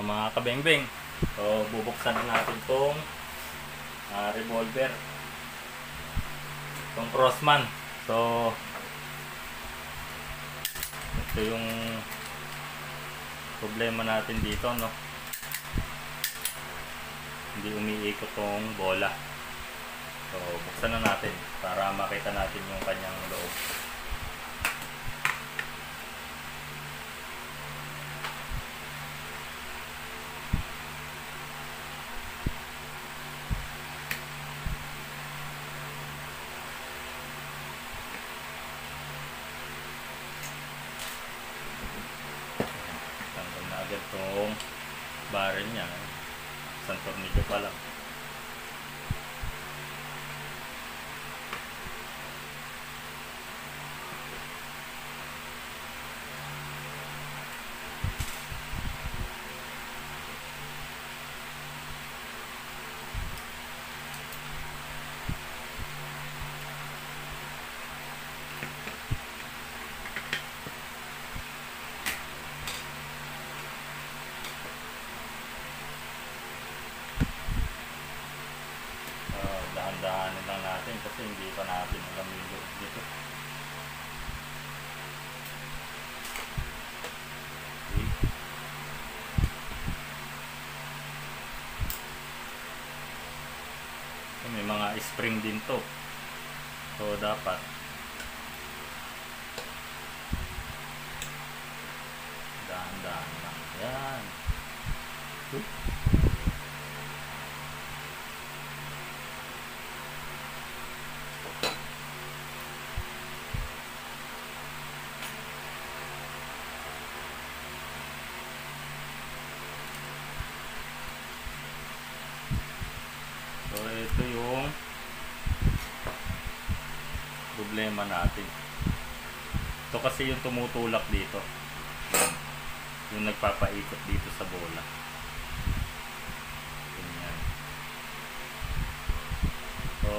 Mga kabengbeng, so bubuksan na natin itong revolver, itong Crossman. So ito yung problema natin dito, no? Hindi umiikot tong bola. So buksan na natin para makita natin yung kanyang loob. Tanggal na agad tong barrel niya. Isang tornilyo pa lang. Dahan-dahanin lang natin kasi hindi pa natin alam yung loob dito. Okay. May mga spring din to, so dapat dahan-dahan lang yan. So ito yung problema natin. Ito kasi yung tumutulak dito. Yung nagpapaikot dito sa bola. Ganyan. So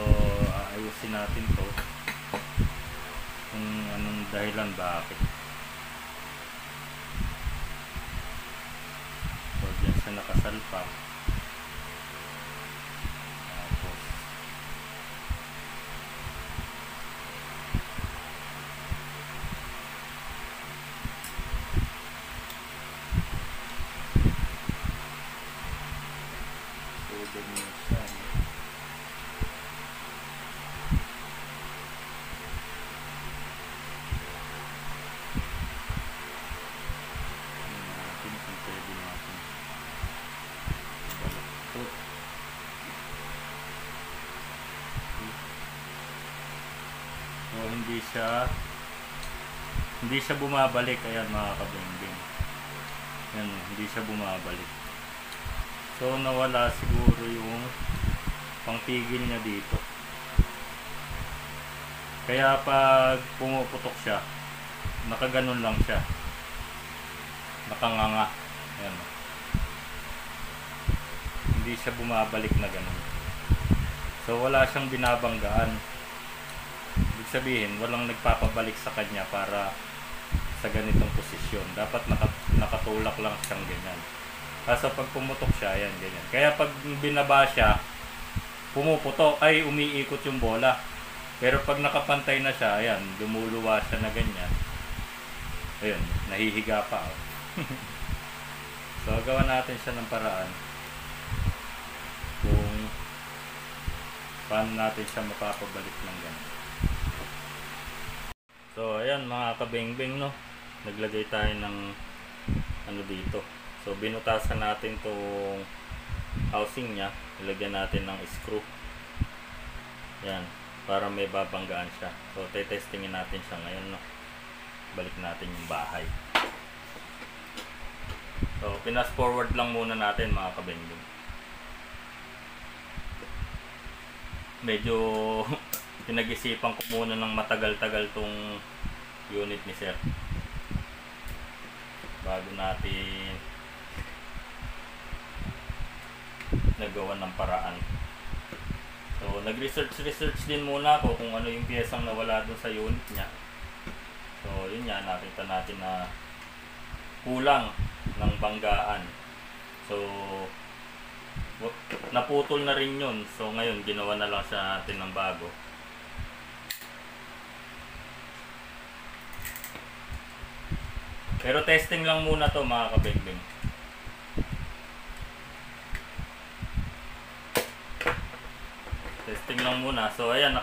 aayusin natin to. Kung anong dahilan bakit. So dyan siya nakasalpak. So hindi siya bumabalik. Ayan mga kabengbeng, yan, hindi siya bumabalik. So nawala siguro yung pangpigil niya dito, kaya pag pumuputok siya nakaganon lang siya, nakanganga. Ayan, hindi siya bumabalik na ganun. So wala siyang binabanggaan. Ibig sabihin walang nagpapabalik sa kanya para sa ganitong posisyon. Dapat nakatulak lang siyang ganyan. Kaso pag pumutok siya, ayan, ganyan. Kaya pag binaba siya, pumuputok, ay umiikot yung bola. Pero pag nakapantay na siya, ayan, lumuluwa siya na ganyan. Ayun, nahihiga pa. Oh. So gawa natin siya ng paraan kung paano natin siya mapapabalik ng ganyan. So ayan mga kabengbeng, no, naglagay tayo ng ano dito. So binutasan natin tong housing nya, ilagyan natin ng screw. Yan, para may babanggaan siya. So testingin natin siya ngayon, no. Balik natin yung bahay. So pinas forward lang muna natin mga kabengbeng. Medyo pinag-isipan ko muna ng matagal-tagal tong unit ni sir bago natin nagawa ng paraan. So nag-research din muna ako kung ano yung piyesang nawala dun sa unit niya. So yun nga, nakita natin na kulang ng banggaan So, naputol na rin yun. So, ngayon, ginawa na lang siya natin ng bago. Pero testing lang muna to mga kabengbeng. Testing lang muna. So, ayan,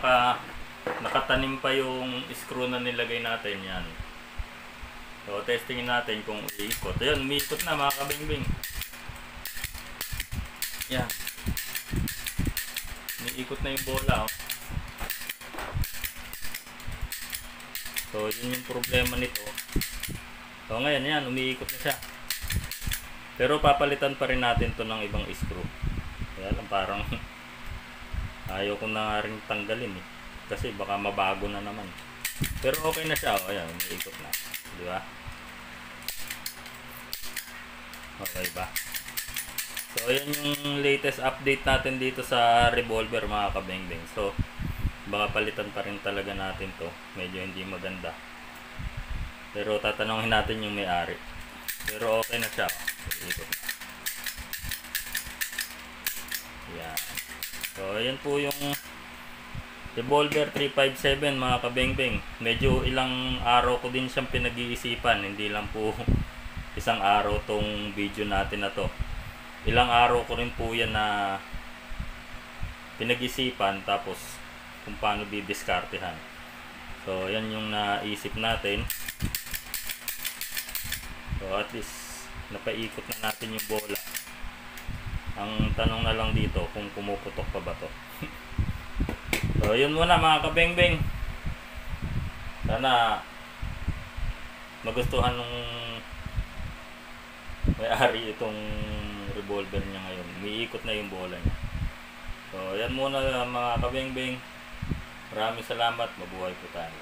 nakatanim pa yung screw na nilagay natin. Yan. So, testingin natin kung iikot. Ayan, umiikot na mga kabengbeng. Yan. Umiikot na yung bola. Oh. So, yun yung problema nito. So, ngayon, yan, umiikot na siya. Pero papalitan pa rin natin to ng ibang screw. Kaya lang, parang ayaw ko na rin tanggalin eh. Kasi baka mabago na naman. Pero okay na siya. O, ayan, umiikot na. Di ba? Okay ba? So, ayan yung latest update natin dito sa revolver mga kabengbeng. So, baka palitan pa rin talaga natin to. Medyo hindi maganda. Pero tatanungin natin yung may-ari. Pero okay na siya. Ikot na. Yan. So, ayan po yung revolver 357 mga kabengbeng. Medyo ilang araw ko din siyang pinag-iisipan. Hindi lang po isang araw tong video natin na to. Ilang araw ko rin po yan na pinag-isipan tapos kung paano didiskartehan. So, yan yung naisip natin. So, at least napaikot na natin yung bola. Ang tanong na lang dito kung pumuputok pa ba to. So, yun muna mga kabengbeng. Sana magustuhan nung may-ari itong revolver niya ngayon. Umiikot na yung bola niya. So, yan muna mga kabengbeng. Maraming salamat. Mabuhay po tayo.